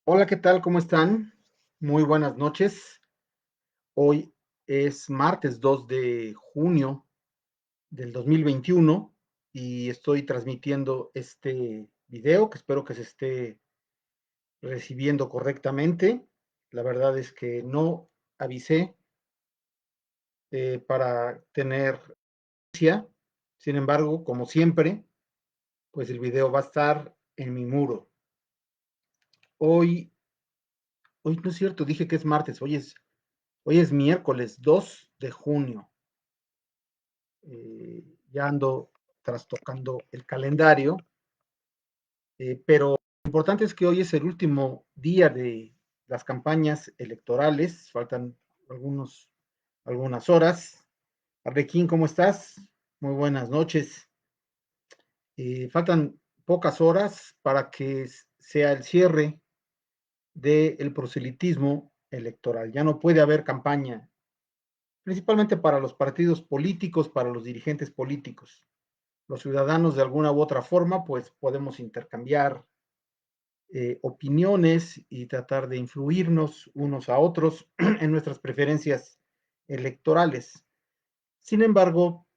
Hola, ¿qué tal? ¿Cómo están? Muy buenas noches. Hoy es martes 2 de junio del 2021 y estoy transmitiendo este video que espero que se esté recibiendo correctamente. La verdad es que no avisé para tener, sin embargo, como siempre, pues el video va a estar en mi muro. Hoy, hoy no es cierto, dije que es martes, hoy es miércoles 2 de junio. Ya ando trastocando el calendario, pero lo importante es que hoy es el último día de las campañas electorales, faltan algunas horas. Arlequín, ¿cómo estás? Muy buenas noches. Faltan pocas horas para que sea el cierre del proselitismo electoral. Ya no puede haber campaña, principalmente para los partidos políticos, para los dirigentes políticos. Los ciudadanos de alguna u otra forma, pues podemos intercambiar opiniones y tratar de influirnos unos a otros en nuestras preferencias electorales. Sin embargo,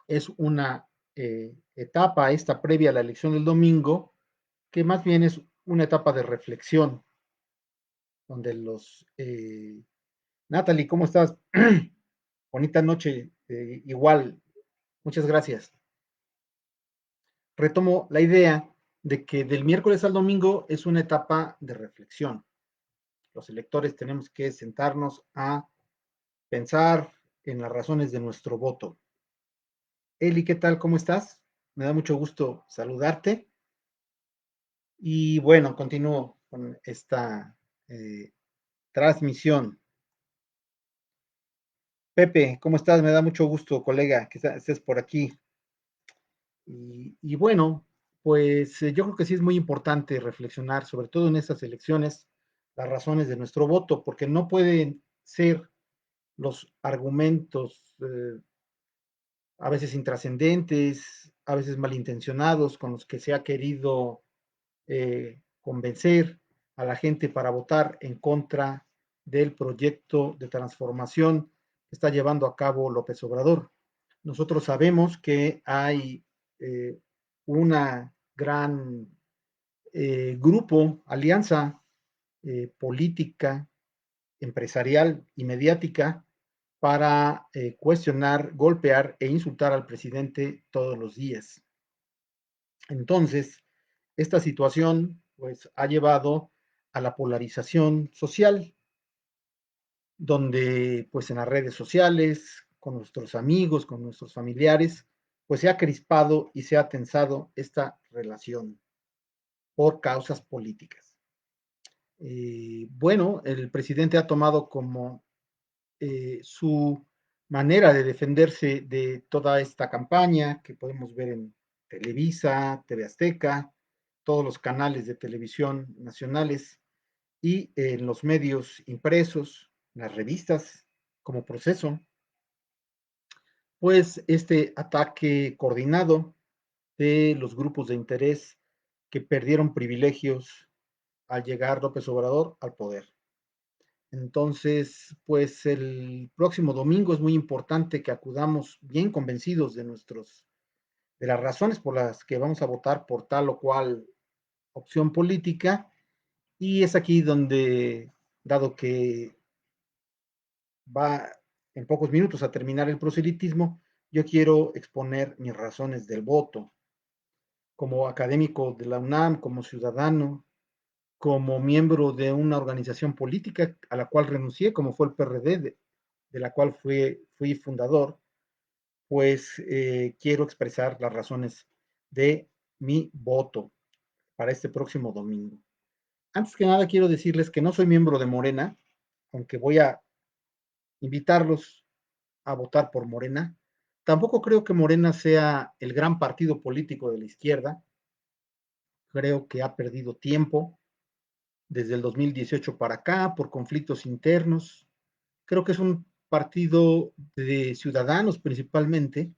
es una etapa, esta previa a la elección del domingo, que más bien es una etapa de reflexión, donde Natalie, ¿cómo estás? Bonita noche, igual, muchas gracias. Retomo la idea de que del miércoles al domingo es una etapa de reflexión. Los electores tenemos que sentarnos a pensar en las razones de nuestro voto. Eli, ¿qué tal? ¿Cómo estás? Me da mucho gusto saludarte. Y bueno, continúo con esta eh, transmisión. Pepe, ¿cómo estás? Me da mucho gusto, colega, que estés por aquí. Y bueno, pues yo creo que sí es muy importante reflexionar, sobre todo en estas elecciones, las razones de nuestro voto, porque no pueden ser los argumentos a veces intrascendentes, a veces malintencionados, con los que se ha querido convencer a la gente para votar en contra del proyecto de transformación que está llevando a cabo López Obrador. Nosotros sabemos que hay eh, una gran grupo, alianza política, empresarial y mediática para cuestionar, golpear e insultar al presidente todos los días. Entonces, esta situación pues ha llevado a la polarización social, donde pues en las redes sociales, con nuestros amigos, con nuestros familiares, pues se ha crispado y se ha tensado esta relación por causas políticas. Bueno, el presidente ha tomado como su manera de defenderse de toda esta campaña que podemos ver en Televisa, TV Azteca, todos los canales de televisión nacionales y en los medios impresos, las revistas como proceso, pues este ataque coordinado de los grupos de interés que perdieron privilegios al llegar López Obrador al poder. Entonces, pues el próximo domingo es muy importante que acudamos bien convencidos de las razones por las que vamos a votar por tal o cual opción política. Y es aquí donde, dado que va en pocos minutos a terminar el proselitismo, yo quiero exponer mis razones del voto como académico de la UNAM, como ciudadano, como miembro de una organización política a la cual renuncié, como fue el PRD, de la cual fui fundador, pues quiero expresar las razones de mi voto para este próximo domingo. Antes que nada, quiero decirles que no soy miembro de Morena, aunque voy a invitarlos a votar por Morena. Tampoco creo que Morena sea el gran partido político de la izquierda. Creo que ha perdido tiempo desde el 2018 para acá por conflictos internos. Creo que es un partido de ciudadanos principalmente,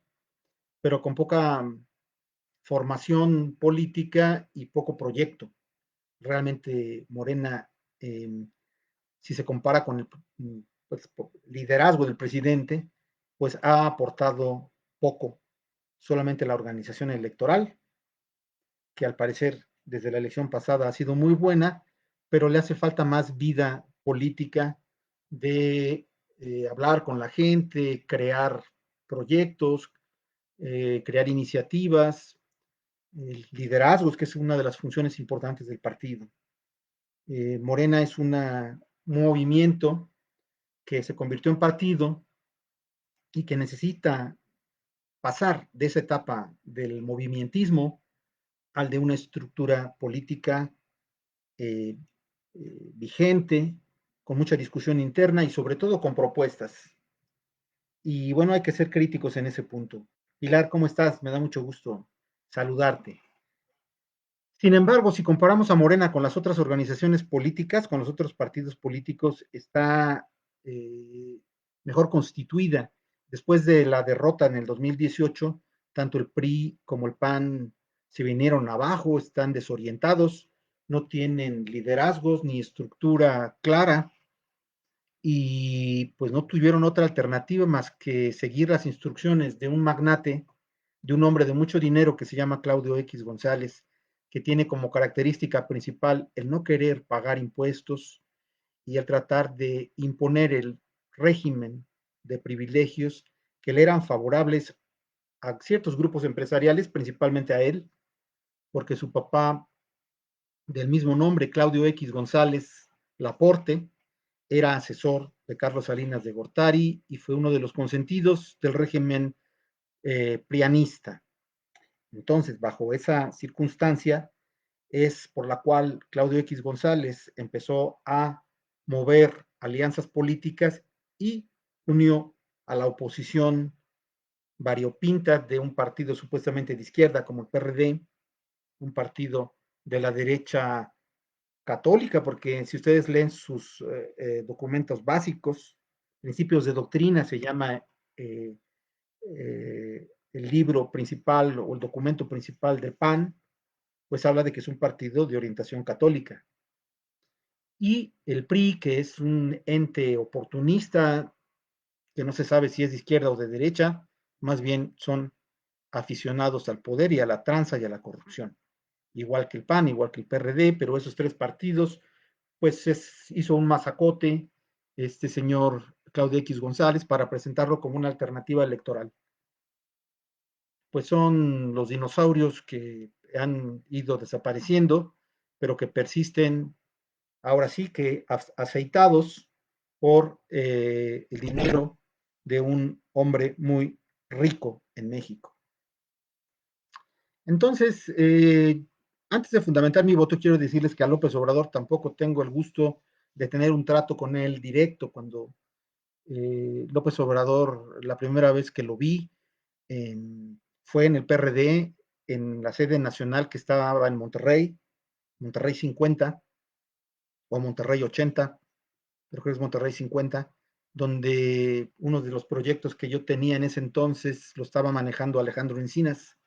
pero con poca formación política y poco proyecto. realmente Morena, si se compara con el pues, liderazgo del presidente, pues ha aportado poco, solamente la organización electoral, que al parecer desde la elección pasada ha sido muy buena, pero le hace falta más vida política de hablar con la gente, crear proyectos, crear iniciativas, liderazgos, que es una de las funciones importantes del partido. Morena es un movimiento que se convirtió en partido y que necesita pasar de esa etapa del movimentismo al de una estructura política eh, vigente, con mucha discusión interna y sobre todo con propuestas. Y bueno, hay que ser críticos en ese punto. Pilar, ¿cómo estás? Me da mucho gusto saludarte. Sin embargo, si comparamos a Morena con las otras organizaciones políticas, con los otros partidos políticos, está eh, mejor constituida. Después de la derrota en el 2018, tanto el PRI como el PAN se vinieron abajo, están desorientados, no tienen liderazgos ni estructura clara y pues no tuvieron otra alternativa más que seguir las instrucciones de un magnate, de un hombre de mucho dinero que se llama Claudio X González, que tiene como característica principal el no querer pagar impuestos y el tratar de imponer el régimen de privilegios que le eran favorables a ciertos grupos empresariales, principalmente a él, porque su papá, del mismo nombre, Claudio X González Laporte, era asesor de Carlos Salinas de Gortari y fue uno de los consentidos del régimen prianista. Entonces, bajo esa circunstancia, es por la cual Claudio X González empezó a mover alianzas políticas y unió a la oposición variopinta de un partido supuestamente de izquierda como el PRD, un partido de la derecha católica, porque si ustedes leen sus documentos básicos, principios de doctrina, se llama eh, el libro principal o el documento principal del PAN, pues habla de que es un partido de orientación católica. Y el PRI, que es un ente oportunista, que no se sabe si es de izquierda o de derecha, más bien son aficionados al poder y a la tranza y a la corrupción. Igual que el PAN, igual que el PRD, pero esos tres partidos, pues hizo un masacote este señor Claudio X González para presentarlo como una alternativa electoral. Pues son los dinosaurios que han ido desapareciendo, pero que persisten ahora sí que aceitados por el dinero de un hombre muy rico en México. Entonces, antes de fundamentar mi voto, quiero decirles que a López Obrador tampoco tengo el gusto de tener un trato con él directo. Cuando López Obrador, la primera vez que lo vi, fue en el PRD, en la sede nacional que estaba en Monterrey, Monterrey 50 o Monterrey 80, creo que es Monterrey 50, donde uno de los proyectos que yo tenía en ese entonces lo estaba manejando Alejandro Encinas,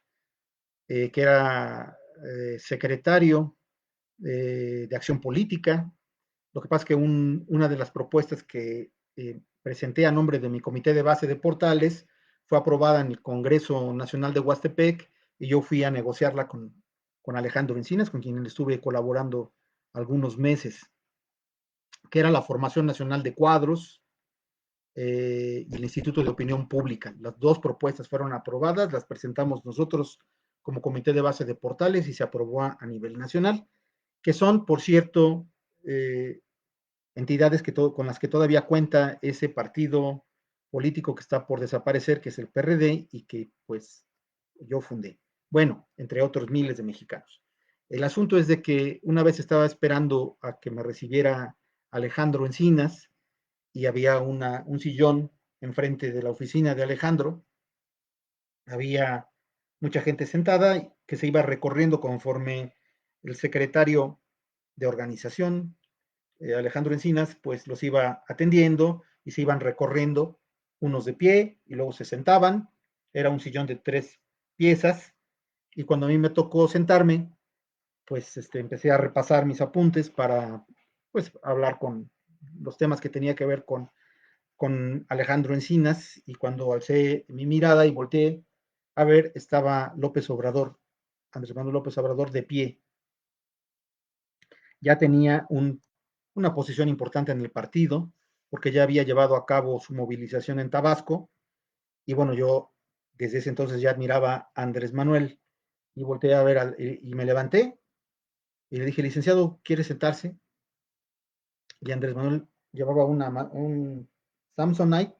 que era secretario de Acción Política. Lo que pasa es que una de las propuestas que presenté a nombre de mi comité de base de portales fue aprobada en el Congreso Nacional de Huastepec y yo fui a negociarla con Alejandro Encinas, con quien estuve colaborando algunos meses, que era la formación nacional de cuadros y el Instituto de Opinión Pública. Las dos propuestas fueron aprobadas, las presentamos nosotros como comité de base de portales y se aprobó a nivel nacional, que son, por cierto, entidades con las que todavía cuenta ese partido político que está por desaparecer, que es el PRD y que pues yo fundé. Bueno, entre otros miles de mexicanos. El asunto es de que una vez estaba esperando a que me recibiera Alejandro Encinas y había un sillón enfrente de la oficina de Alejandro. Había mucha gente sentada que se iba recorriendo conforme el secretario de organización, Alejandro Encinas, pues los iba atendiendo y se iban recorriendo, unos de pie y luego se sentaban. Era un sillón de 3 piezas y cuando a mí me tocó sentarme, pues empecé a repasar mis apuntes para pues hablar con los temas que tenía que ver con Alejandro Encinas, y cuando alcé mi mirada y volteé a ver, estaba López Obrador, Andrés Manuel López Obrador, de pie. Ya tenía una posición importante en el partido, porque ya había llevado a cabo su movilización en Tabasco, y bueno, yo desde ese entonces ya admiraba a Andrés Manuel, y volteé a ver, y me levanté, y le dije, licenciado, ¿quiere sentarse? Y Andrés Manuel llevaba un Samsonite,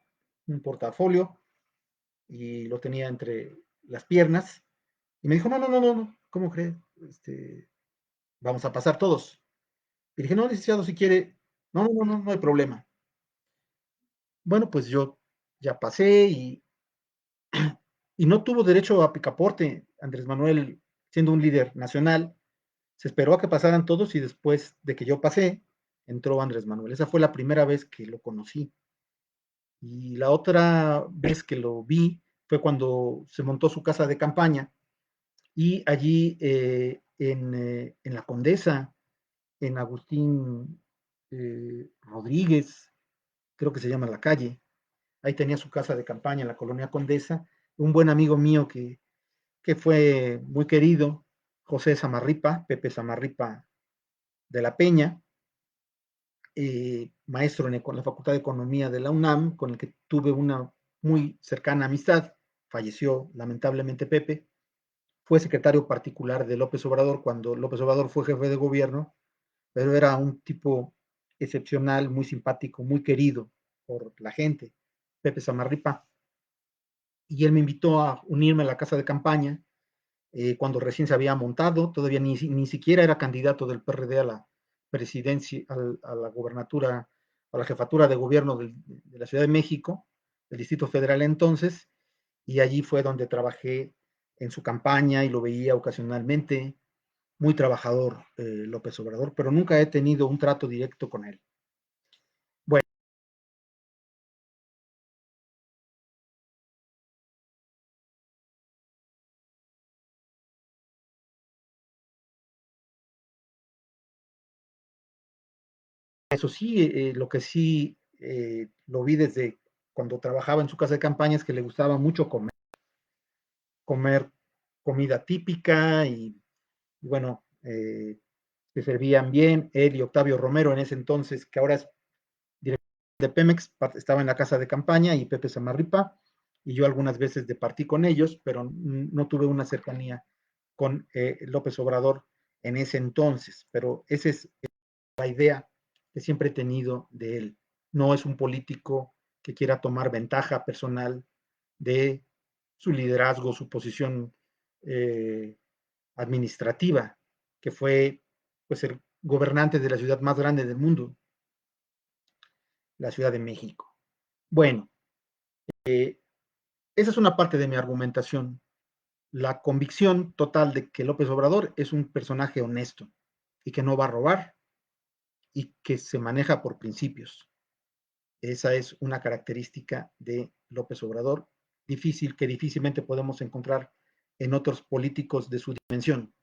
un portafolio, y lo tenía entre las piernas, y me dijo, no, no, no, no, no, ¿cómo cree? Vamos a pasar todos. Y dije, no, licenciado, si quiere, no, no, no, no, no hay problema. Bueno, pues yo ya pasé, y no tuvo derecho a picaporte. Andrés Manuel, siendo un líder nacional, se esperó a que pasaran todos, y después de que yo pasé, entró Andrés Manuel. Esa fue la primera vez que lo conocí. Y la otra vez que lo vi fue cuando se montó su casa de campaña, y allí en la Condesa, en Agustín Rodríguez, creo que se llama la calle, ahí tenía su casa de campaña en la colonia Condesa, un buen amigo mío que fue muy querido, José Samarripa, Pepe Samarripa de la Peña, maestro en la Facultad de Economía de la UNAM, con el que tuve una muy cercana amistad. Falleció lamentablemente Pepe. Fue secretario particular de López Obrador cuando López Obrador fue jefe de gobierno, pero era un tipo excepcional, muy simpático, muy querido por la gente, Pepe Samarripa. Y él me invitó a unirme a la casa de campaña cuando recién se había montado, todavía ni siquiera era candidato del PRD a la presidencia, a la gobernatura, a la jefatura de gobierno de la Ciudad de México, del Distrito Federal entonces, y allí fue donde trabajé en su campaña y lo veía ocasionalmente, muy trabajador López Obrador, pero nunca he tenido un trato directo con él. Bueno, eso sí, lo que sí lo vi desde cuando trabajaba en su casa de campaña es que le gustaba mucho comer comida típica, y bueno, se servían bien. Él y Octavio Romero en ese entonces, que ahora es director de Pemex, estaba en la casa de campaña, y Pepe Samarripa, y yo algunas veces departí con ellos, pero no tuve una cercanía con López Obrador en ese entonces, pero esa es la idea que siempre he tenido de él. No es un político que quiera tomar ventaja personal de su liderazgo, su posición eh, administrativa, que fue pues el gobernante de la ciudad más grande del mundo, la Ciudad de México. Bueno, esa es una parte de mi argumentación, la convicción total de que López Obrador es un personaje honesto y que no va a robar y que se maneja por principios. Esa es una característica de López Obrador, que difícilmente podemos encontrar en otros políticos de su dimensión.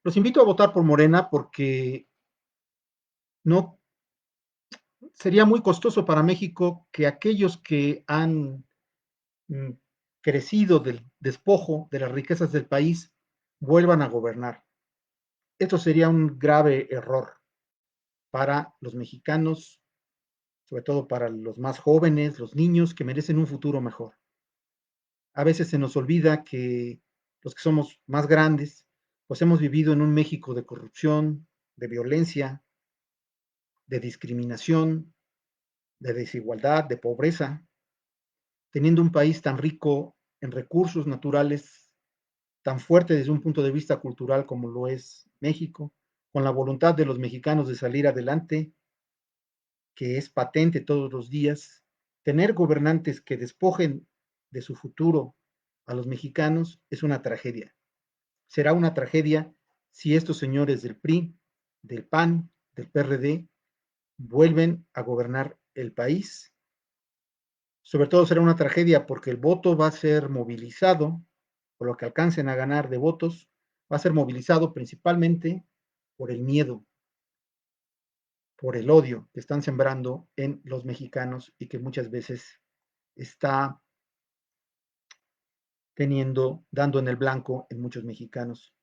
Los invito a votar por Morena porque no sería muy costoso para México que aquellos que han mm, crecido del despojo de las riquezas del país vuelvan a gobernar. Esto sería un grave error para los mexicanos, sobre todo para los más jóvenes, los niños que merecen un futuro mejor. A veces se nos olvida que los que somos más grandes, pues hemos vivido en un México de corrupción, de violencia, de discriminación, de desigualdad, de pobreza, teniendo un país tan rico en recursos naturales, tan fuerte desde un punto de vista cultural como lo es México, con la voluntad de los mexicanos de salir adelante, que es patente todos los días, tener gobernantes que despojen de su futuro a los mexicanos es una tragedia. Será una tragedia si estos señores del PRI, del PAN, del PRD, vuelven a gobernar el país. Sobre todo será una tragedia porque el voto va a ser movilizado, por lo que alcancen a ganar de votos, va a ser movilizado principalmente por el miedo, por el odio que están sembrando en los mexicanos y que muchas veces está dando en el blanco en muchos mexicanos.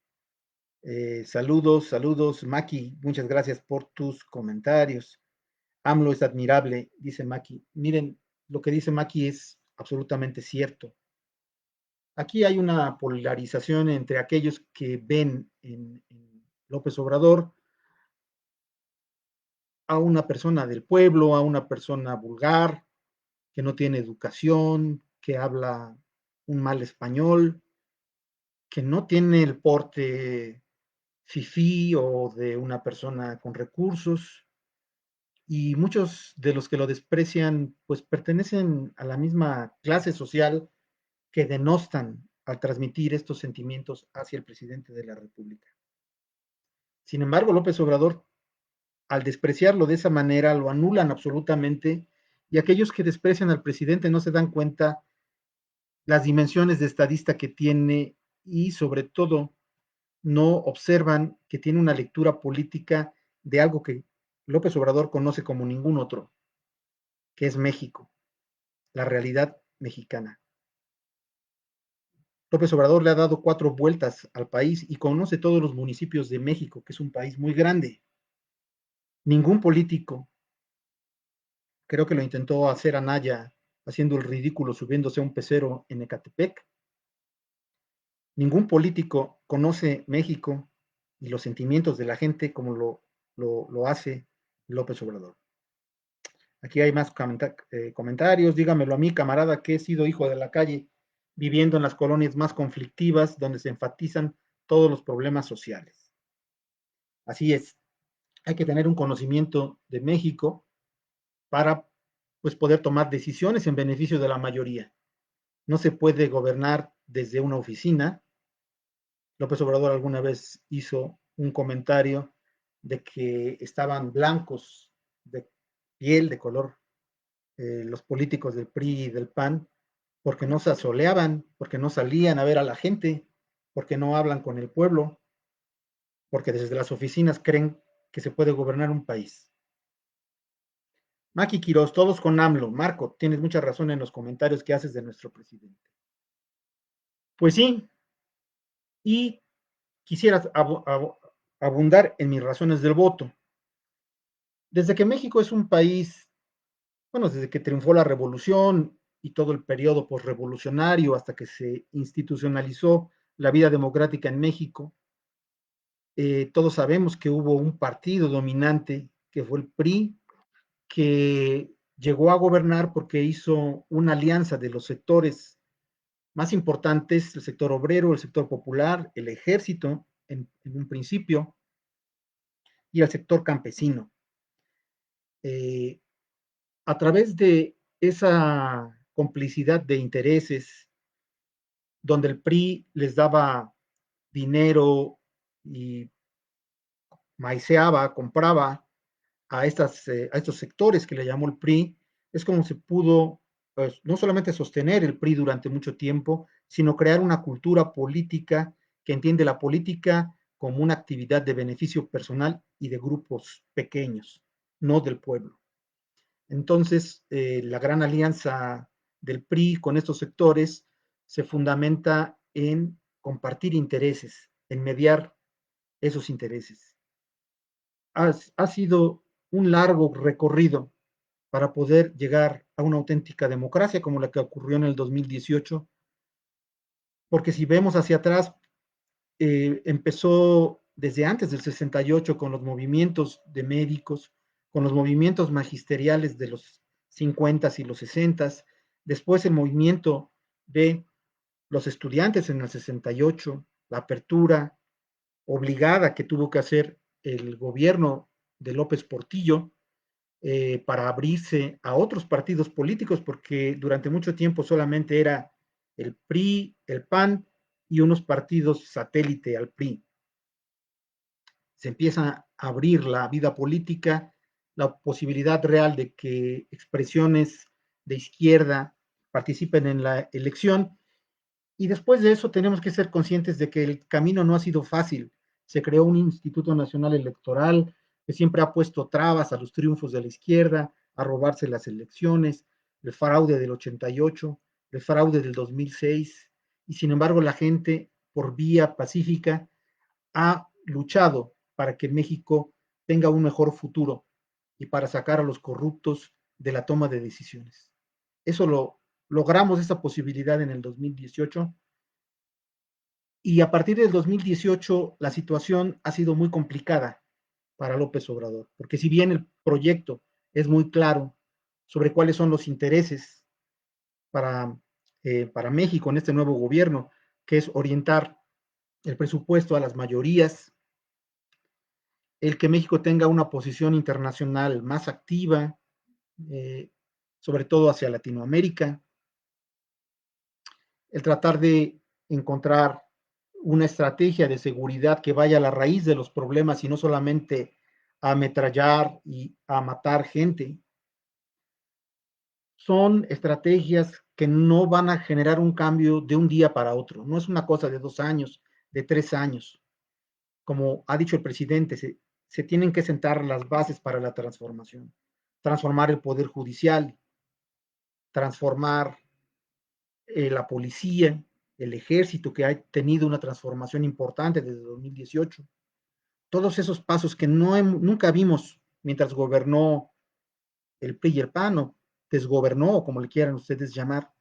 Saludos, saludos, Maki, muchas gracias por tus comentarios. AMLO es admirable, dice Maki. Miren, lo que dice Maki es absolutamente cierto. Aquí hay una polarización entre aquellos que ven en López Obrador a una persona del pueblo, a una persona vulgar, que no tiene educación, que habla un mal español, que no tiene el porte fifí o de una persona con recursos, y muchos de los que lo desprecian pues pertenecen a la misma clase social que denostan al transmitir estos sentimientos hacia el presidente de la República. Sin embargo, López Obrador, al despreciarlo de esa manera, lo anulan absolutamente, y aquellos que desprecian al presidente no se dan cuenta las dimensiones de estadista que tiene, y sobre todo no observan que tiene una lectura política de algo que López Obrador conoce como ningún otro, que es México, la realidad mexicana. López Obrador le ha dado 4 vueltas al país y conoce todos los municipios de México, que es un país muy grande. Ningún político, creo que lo intentó hacer Anaya, haciendo el ridículo, subiéndose a un pecero en Ecatepec. Ningún político conoce México y los sentimientos de la gente como lo hace López Obrador. Aquí hay más comentarios. Dígamelo a mí, camarada, que he sido hijo de la calle, viviendo en las colonias más conflictivas, donde se enfatizan todos los problemas sociales. Así es, hay que tener un conocimiento de México para pues, poder tomar decisiones en beneficio de la mayoría. No se puede gobernar desde una oficina. López Obrador alguna vez hizo un comentario de que estaban blancos de piel, de color, los políticos del PRI y del PAN, porque no se asoleaban, porque no salían a ver a la gente, porque no hablan con el pueblo, porque desde las oficinas creen que se puede gobernar un país. Maki Quiroz, todos con AMLO. Marco, tienes mucha razón en los comentarios que haces de nuestro presidente. Pues sí, y quisiera abundar en mis razones del voto. Desde que México es un país, bueno, desde que triunfó la revolución y todo el periodo posrevolucionario hasta que se institucionalizó la vida democrática en México, todos sabemos que hubo un partido dominante que fue el PRI, que llegó a gobernar porque hizo una alianza de los sectores más importantes, el sector obrero, el sector popular, el ejército en un principio, y el sector campesino. Eh, a través de esa complicidad de intereses, donde el PRI les daba dinero y maiceaba, compraba a estos sectores que le llamó el PRI, es como se pudo pues, no solamente sostener el PRI durante mucho tiempo, sino crear una cultura política que entiende la política como una actividad de beneficio personal y de grupos pequeños, no del pueblo. Entonces, la gran alianza del PRI con estos sectores se fundamenta en compartir intereses, en mediar esos intereses. Ha sido un largo recorrido para poder llegar a una auténtica democracia como la que ocurrió en el 2018, porque si vemos hacia atrás, empezó desde antes del 68 con los movimientos de médicos, con los movimientos magisteriales de los 50 y los 60, después el movimiento de los estudiantes en el 68, la apertura obligada que tuvo que hacer el gobierno de López Portillo para abrirse a otros partidos políticos, porque durante mucho tiempo solamente era el PRI, el PAN y unos partidos satélite al PRI. Se empieza a abrir la vida política, la posibilidad real de que expresiones de izquierda participen en la elección, Y después de eso tenemos que ser conscientes de que el camino no ha sido fácil. Se creó un Instituto Nacional Electoral que siempre ha puesto trabas a los triunfos de la izquierda, a robarse las elecciones, el fraude del 88, el fraude del 2006, y sin embargo la gente por vía pacífica ha luchado para que México tenga un mejor futuro y para sacar a los corruptos de la toma de decisiones. Eso lo logramos, esa posibilidad en el 2018, y a partir del 2018 la situación ha sido muy complicada para López Obrador, porque si bien el proyecto es muy claro sobre cuáles son los intereses para México en este nuevo gobierno, que es orientar el presupuesto a las mayorías, el que México tenga una posición internacional más activa, eh, sobre todo hacia Latinoamérica, el tratar de encontrar una estrategia de seguridad que vaya a la raíz de los problemas y no solamente a ametrallar y a matar gente. Son estrategias que no van a generar un cambio de un día para otro. No es una cosa de 2 años, de 3 años. Como ha dicho el presidente, se tienen que sentar las bases para la transformación. Transformar el poder judicial, transformar la policía, el ejército, que ha tenido una transformación importante desde 2018. Todos esos pasos que nunca vimos mientras gobernó el PRI y el PAN, o desgobernó, como le quieran ustedes llamar,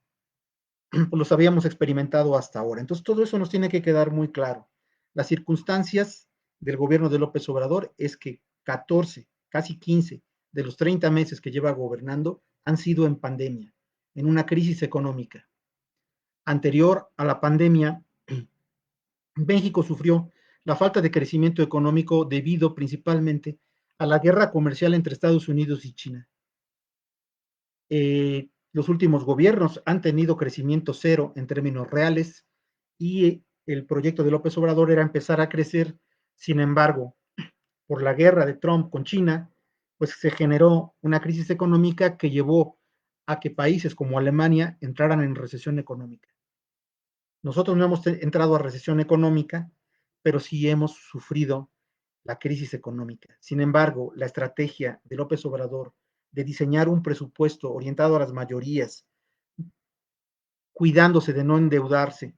pues los habíamos experimentado hasta ahora. Entonces, todo eso nos tiene que quedar muy claro. Las circunstancias del gobierno de López Obrador es que 14, casi 15 de los 30 meses que lleva gobernando han sido en pandemia, en una crisis económica. Anterior a la pandemia, México sufrió la falta de crecimiento económico debido principalmente a la guerra comercial entre Estados Unidos y China. Los últimos gobiernos han tenido crecimiento cero en términos reales, y el proyecto de López Obrador era empezar a crecer. Sin embargo, por la guerra de Trump con China, pues se generó una crisis económica que llevó a que países como Alemania entraran en recesión económica. Nosotros no hemos entrado a recesión económica, pero sí hemos sufrido la crisis económica. Sin embargo, la estrategia de López Obrador de diseñar un presupuesto orientado a las mayorías, cuidándose de no endeudarse,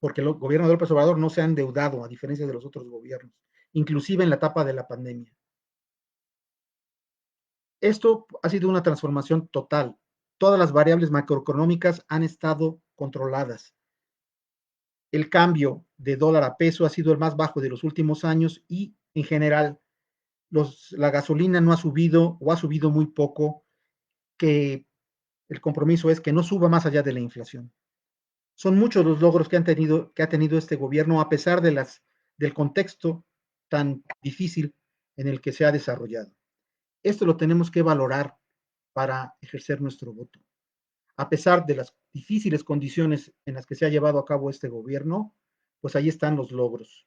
porque el gobierno de López Obrador no se ha endeudado a diferencia de los otros gobiernos, inclusive en la etapa de la pandemia. Esto ha sido una transformación total. Todas las variables macroeconómicas han estado controladas. El cambio de dólar a peso ha sido el más bajo de los últimos años, y en general la gasolina no ha subido o ha subido muy poco, que el compromiso es que no suba más allá de la inflación. Son muchos los logros que ha tenido este gobierno a pesar del contexto tan difícil en el que se ha desarrollado. Esto lo tenemos que valorar para ejercer nuestro voto. A pesar de las difíciles condiciones en las que se ha llevado a cabo este gobierno, pues ahí están los logros.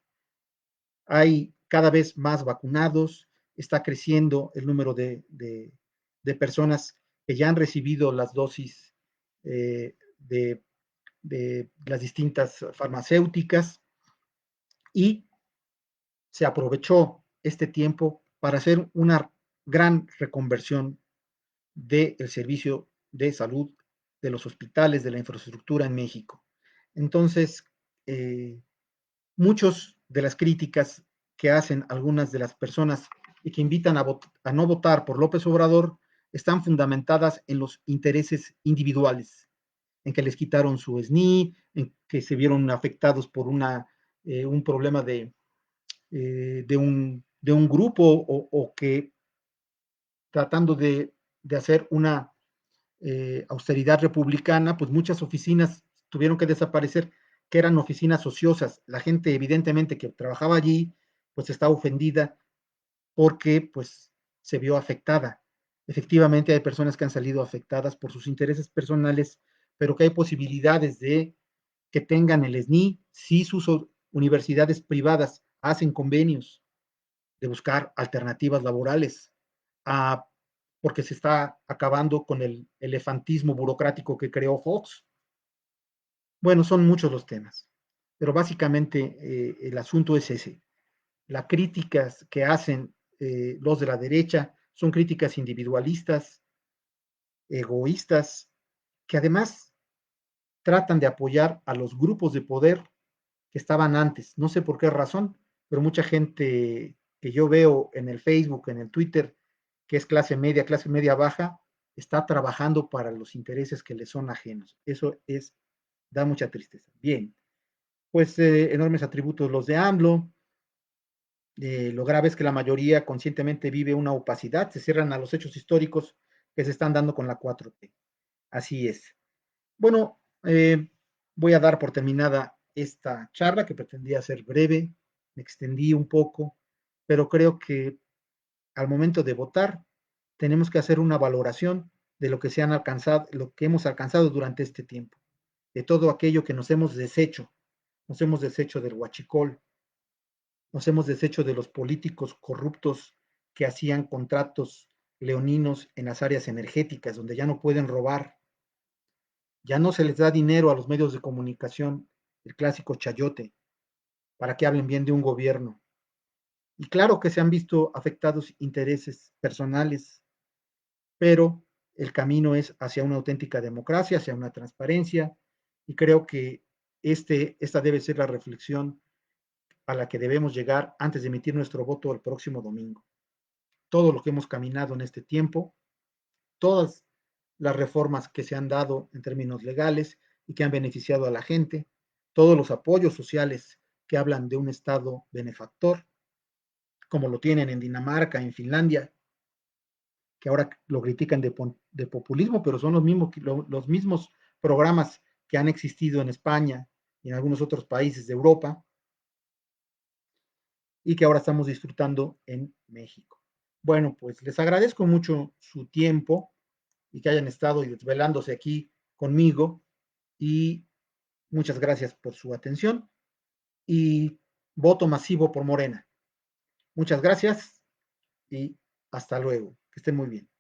Hay cada vez más vacunados, está creciendo el número de personas que ya han recibido las dosis de las distintas farmacéuticas, y se aprovechó este tiempo para hacer una gran reconversión del servicio de salud, de los hospitales, de la infraestructura en México. Entonces, eh, muchos de las críticas que hacen algunas de las personas y que invitan a no votar por López Obrador están fundamentadas en los intereses individuales, en que les quitaron su SNI, en que se vieron afectados por un problema de un grupo, o que tratando de hacer una austeridad republicana, pues muchas oficinas tuvieron que desaparecer, que eran oficinas ociosas. La gente evidentemente que trabajaba allí, pues está ofendida porque pues se vio afectada. Efectivamente hay personas que han salido afectadas por sus intereses personales, pero que hay posibilidades de que tengan el SNI si sus universidades privadas hacen convenios, de buscar alternativas laborales, a, porque se está acabando con el elefantismo burocrático que creó Fox. Bueno, son muchos los temas, pero básicamente el asunto es ese. Las críticas que hacen los de la derecha son críticas individualistas, egoístas, que además tratan de apoyar a los grupos de poder que estaban antes. No sé por qué razón, pero mucha gente que yo veo en el Facebook, en el Twitter, que es clase media baja, está trabajando para los intereses que le son ajenos. Eso es, da mucha tristeza. Bien, pues enormes atributos los de AMLO. Lo grave es que la mayoría conscientemente vive una opacidad, se cierran a los hechos históricos que se están dando con la 4T. Así es. Bueno, voy a dar por terminada esta charla que pretendía ser breve, me extendí un poco, pero creo que al momento de votar tenemos que hacer una valoración de lo que se han alcanzado, lo que hemos alcanzado durante este tiempo, de todo aquello que nos hemos deshecho del huachicol, nos hemos deshecho de los políticos corruptos que hacían contratos leoninos en las áreas energéticas, donde ya no pueden robar, ya no se les da dinero a los medios de comunicación, el clásico chayote, para que hablen bien de un gobierno. Y claro que se han visto afectados intereses personales, pero el camino es hacia una auténtica democracia, hacia una transparencia, y creo que esta debe ser la reflexión a la que debemos llegar antes de emitir nuestro voto el próximo domingo. Todo lo que hemos caminado en este tiempo, todas las reformas que se han dado en términos legales y que han beneficiado a la gente, todos los apoyos sociales que hablan de un Estado benefactor, como lo tienen en Dinamarca, en Finlandia, que ahora lo critican de populismo, pero son los mismos programas que han existido en España y en algunos otros países de Europa y que ahora estamos disfrutando en México. Bueno, pues les agradezco mucho su tiempo y que hayan estado desvelándose aquí conmigo y muchas gracias por su atención y voto masivo por Morena. Muchas gracias y hasta luego. Que estén muy bien.